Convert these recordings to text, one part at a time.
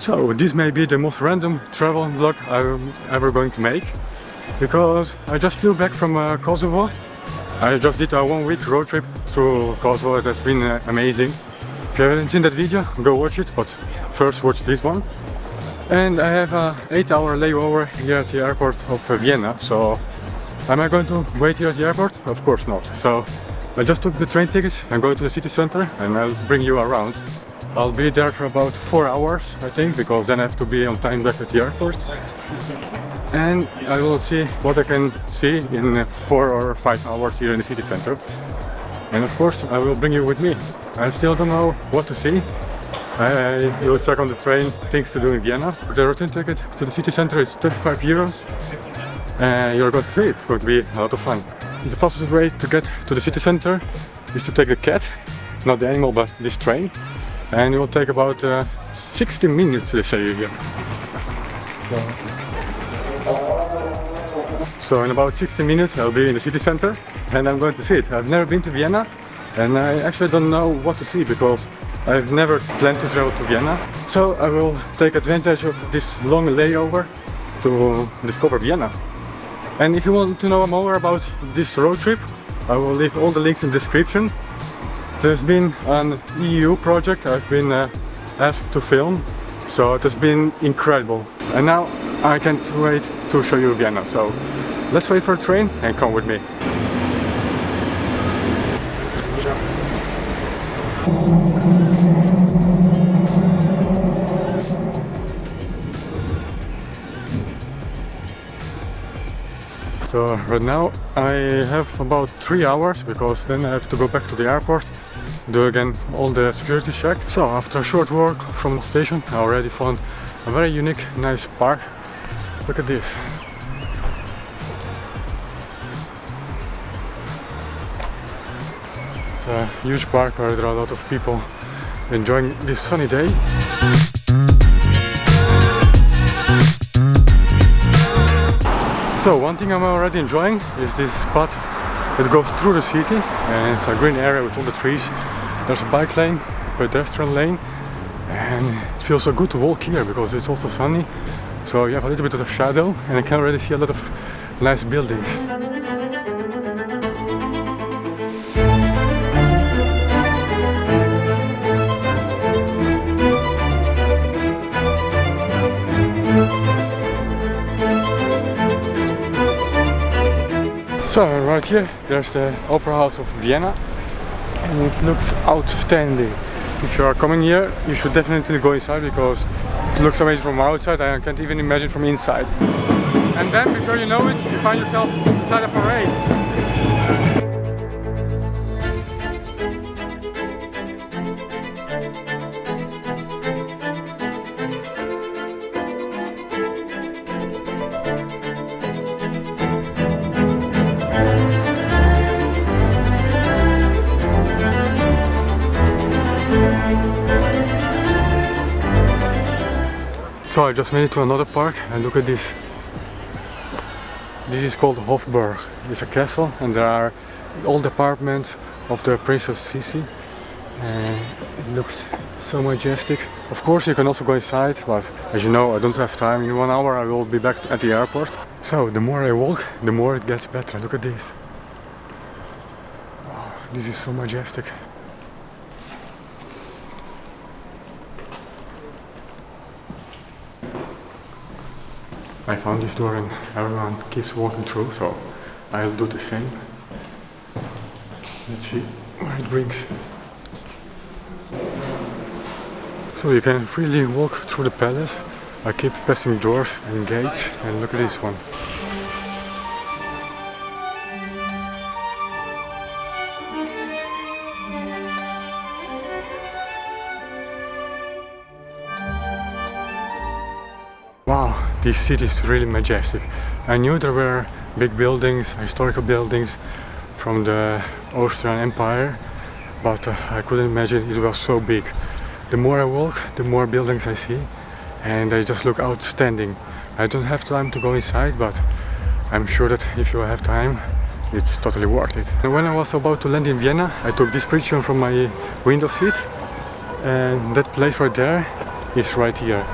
So this may be the most random travel vlog I'm ever going to make, because I just flew back from Kosovo. I just did a 1-week road trip through Kosovo. It has been amazing. If you haven't seen that video, go watch it, but first watch this one. And I have a 8-hour layover here at the airport of Vienna, so am I going to wait here at the airport? Of course not. So I just took the train tickets. I'm going to the city center and I'll bring you around. I'll be there for about 4 hours, I think, because then I have to be on time back at the airport. And I will see what I can see in 4 or 5 hours here in the city center. And of course, I will bring you with me. I still don't know what to see. I will check on the train things to do in Vienna. The return ticket to the city center is 25 euros. And you're going to see it. It's going to be a lot of fun. The fastest way to get to the city center is to take the cat, not the animal, but this train. And it will take about 60 minutes, they say here. So in about 60 minutes I'll be in the city center and I'm going to see it. I've never been to Vienna and I actually don't know what to see because I've never planned to travel to Vienna. So I will take advantage of this long layover to discover Vienna. And if you want to know more about this road trip, I will leave all the links in the description. There's been an EU project I've been asked to film, so it has been incredible. And now I can't wait to show you Vienna, so let's wait for a train and come with me. So right now I have about 3 hours because then I have to go back to the airport, do again all the security checks. So after a short walk from the station I already found a very unique, nice park. Look at this. It's a huge park where there are a lot of people enjoying this sunny day. So one thing I'm already enjoying is this spot that goes through the city, and it's a green area with all the trees. There's a bike lane, pedestrian lane, and it feels so good to walk here because it's also sunny. So you have a little bit of shadow and I can already see a lot of nice buildings. So right here there's the Opera House of Vienna and it looks outstanding. If you are coming here you should definitely go inside because it looks amazing from outside. I can't even imagine from inside. And then before you know it you find yourself inside a parade. So I just made it to another park and look at this. This is called Hofburg. It's a castle and there are all the apartments of the Princess Sisi. It looks so majestic. Of course you can also go inside, but as you know I don't have time. In 1 hour I will be back at the airport. So the more I walk, the more it gets better. Look at this. Oh, this is so majestic. I found this door and everyone keeps walking through, so I'll do the same. Let's see where it brings. So you can freely walk through the palace. I keep passing doors and gates, and look at this one. Wow, this city is really majestic. I knew there were big buildings, historical buildings from the Austrian Empire, but I couldn't imagine it was so big. The more I walk, the more buildings I see, and they just look outstanding. I don't have time to go inside, but I'm sure that if you have time, it's totally worth it. And when I was about to land in Vienna, I took this picture from my window seat, and that place right there is right here.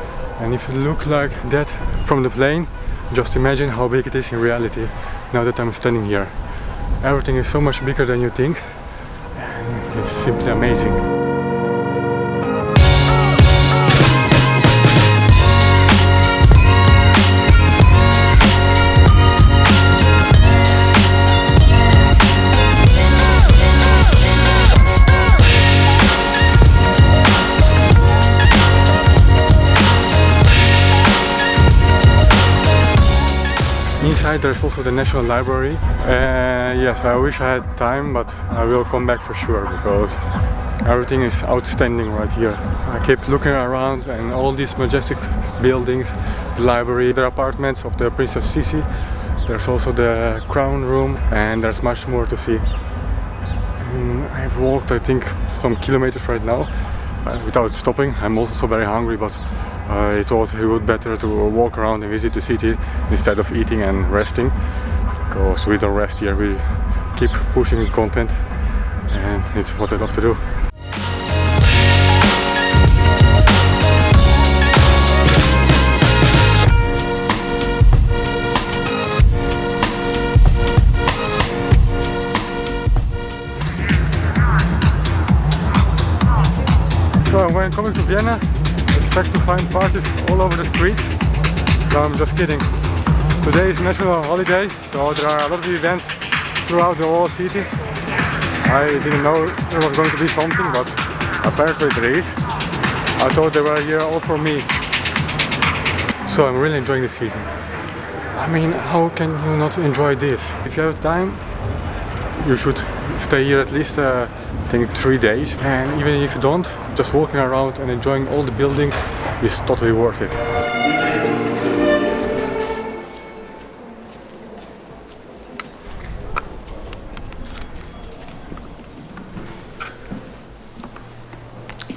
And if it look like that from the plane, just imagine how big it is in reality now that I'm standing here. Everything is so much bigger than you think, and it's simply amazing. Inside there's also the National Library. Yes, I wish I had time, but I will come back for sure because everything is outstanding right here. I keep looking around and all these majestic buildings, the library, the apartments of the Princess Sisi. There's also the crown room and there's much more to see. I've walked I think some kilometers right now without stopping. I'm also very hungry, but I thought it would be better to walk around and visit the city instead of eating and resting, because we don't rest here, we keep pushing content and it's what I love to do. So when coming to Vienna, expect to find parties all over the streets. No, I'm just kidding. Today is national holiday, so there are a lot of events throughout the whole city. I didn't know there was going to be something, but apparently there is. I thought they were here all for me. So I'm really enjoying the city. I mean, how can you not enjoy this? If you have time, you should stay here at least I think 3 days, and even if you don't, just walking around and enjoying all the buildings is totally worth it.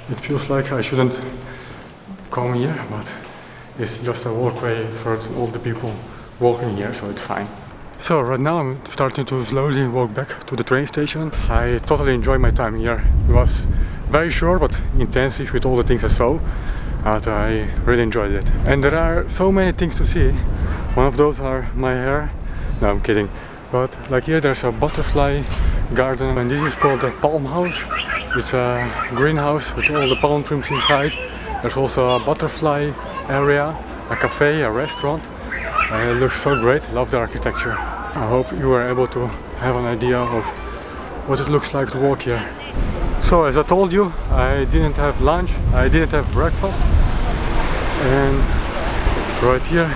It feels like I shouldn't come here, but it's just a walkway for all the people walking here, so it's fine. So right now I'm starting to slowly walk back to the train station. I totally enjoyed my time here. It was very short but intensive with all the things I saw, but I really enjoyed it. And there are so many things to see. One of those are my hair. No, I'm kidding. But like here there's a butterfly garden, and this is called the palm house. It's a greenhouse with all the palm trees inside. There's also a butterfly area, a cafe, a restaurant. And it looks so great. Love the architecture. I hope you were able to have an idea of what it looks like to walk here. So as I told you, I didn't have lunch, I didn't have breakfast, and right here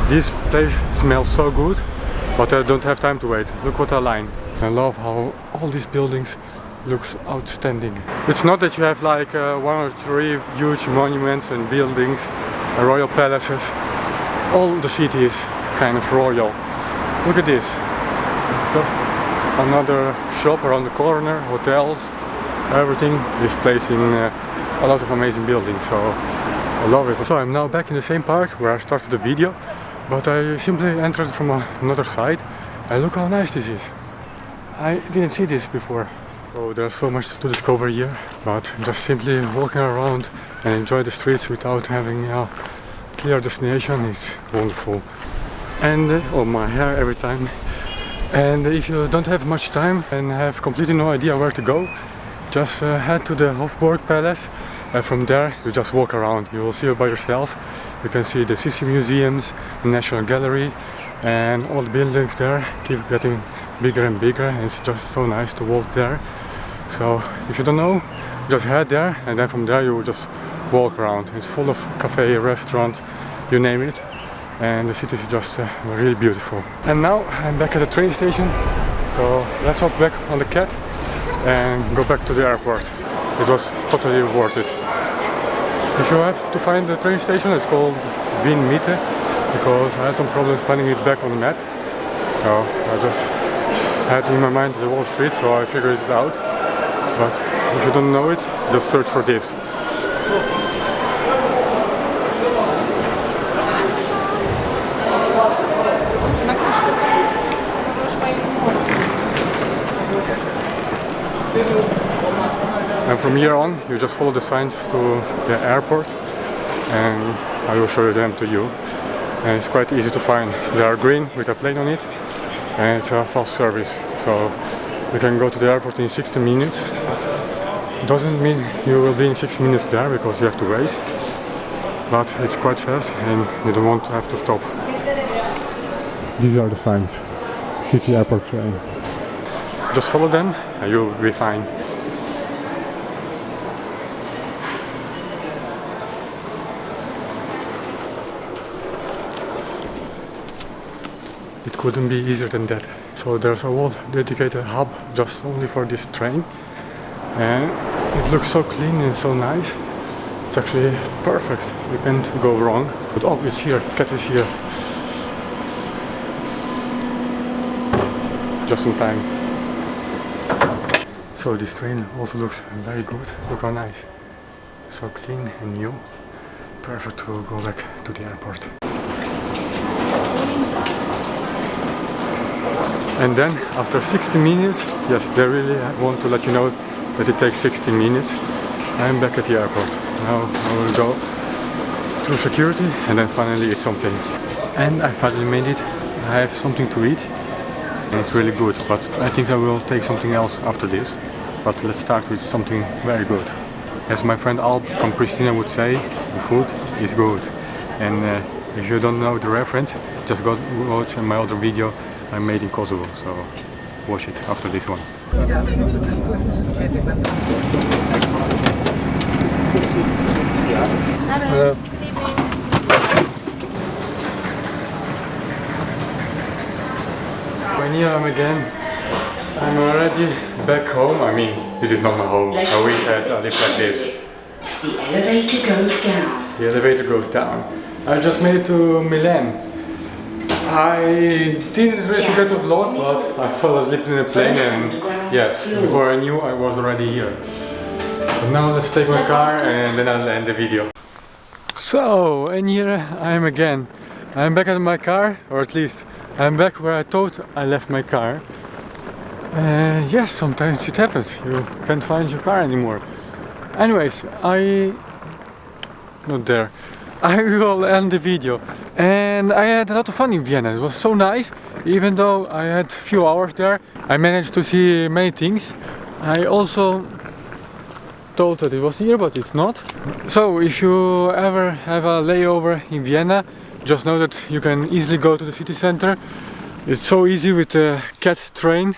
this place smells so good, but I don't have time to wait. Look what a line. I love how all these buildings looks outstanding. It's not that you have like 1 or 3 huge monuments and buildings, royal palaces. All the city is kind of royal. Look at this. Just another shop around the corner, hotels. Everything is placed in a lot of amazing buildings, so I love it. So I'm now back in the same park where I started the video, but I simply entered from another side, and look how nice this is. I didn't see this before. So there's so much to discover here, but just simply walking around and enjoy the streets without having a clear destination is wonderful. And oh, my hair every time. And if you don't have much time and have completely no idea where to go, just head to the Hofburg Palace, and from there you just walk around. You will see it by yourself. You can see the Sisi museums, the National Gallery, and all the buildings there keep getting bigger and bigger, and it's just so nice to walk there. So if you don't know, just head there, and then from there you will just walk around. It's full of cafe, restaurants, you name it, and the city is just really beautiful. And now I'm back at the train station, so let's hop back on the cat and go back to the airport. It was totally worth it. If you have to find the train station, it's called Vienna, because I had some problems finding it back on the map. So I just had in my mind the whole street, so I figured it out. But if you don't know it, just search for this. And from here on, you just follow the signs to the airport, and I will show them to you. And it's quite easy to find. They are green with a plane on it, and it's a fast service, so you can go to the airport in 60 minutes. Doesn't mean you will be in 6 minutes there because you have to wait, but it's quite fast and you don't want to have to stop. These are the signs. City airport train. Just follow them and you'll be fine. It couldn't be easier than that. So there's a whole dedicated hub just only for this train, and it looks so clean and so nice. It's actually perfect. You can't go wrong. But oh, it's here. Cat is here. Just in time. So this train also looks very good. Look how nice. So clean and new. Perfect to go back to the airport. And then after 60 minutes, yes, they really want to let you know that it takes 60 minutes. I'm back at the airport. Now I will go through security and then finally eat something. And I finally made it. I have something to eat. And it's really good, but I think I will take something else after this. But let's start with something very good. As my friend Alp from Pristina would say, the food is good. And if you don't know the reference, just go watch my other video I made in Kosovo, so watch it after this one. Here I am again. I'm already back home. I mean, this is not my home. I wish I had a life like this. The elevator goes down. The elevator goes down. I just made it to Milan. I didn't really forget to vlog, but I fell asleep in the plane and yes, before I knew I was already here. But now let's take my car and then I'll end the video. So, and here I am again. I'm back at my car, or at least I'm back where I thought I left my car. And yes, sometimes it happens. You can't find your car anymore. Anyways, not there. I will end the video. And I had a lot of fun in Vienna. It was so nice. Even though I had a few hours there, I managed to see many things. I also thought that it was here, but it's not. So if you ever have a layover in Vienna, just know that you can easily go to the city center. It's so easy with the cat train.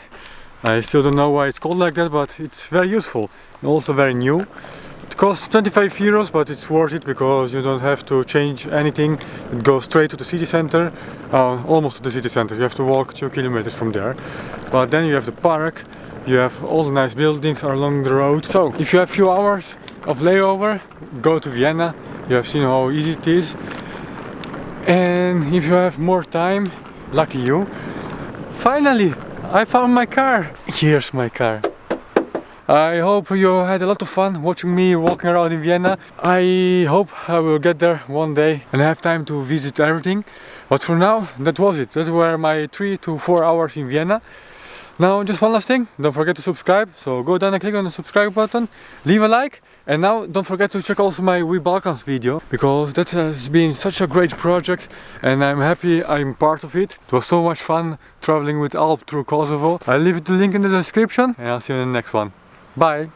I still don't know why it's called like that, but it's very useful and also very new. It costs 25 euros, but it's worth it because you don't have to change anything. It goes straight to the city center, almost to the city center. You have to walk 2 kilometers from there. But then you have the park, you have all the nice buildings along the road. So if you have a few hours of layover, go to Vienna. You have seen how easy it is. And if you have more time, lucky you. Finally, I found my car. Here's my car. I hope you had a lot of fun watching me walking around in Vienna. I hope I will get there one day and have time to visit everything. But for now, that was it. That were my 3 to 4 hours in Vienna. Now, just one last thing, don't forget to subscribe. So go down and click on the subscribe button, leave a like. And now don't forget to check also my We Balkans video, because that has been such a great project and I'm happy I'm part of it. It was so much fun traveling with Alp through Kosovo. I'll leave the link in the description and I'll see you in the next one. Bye!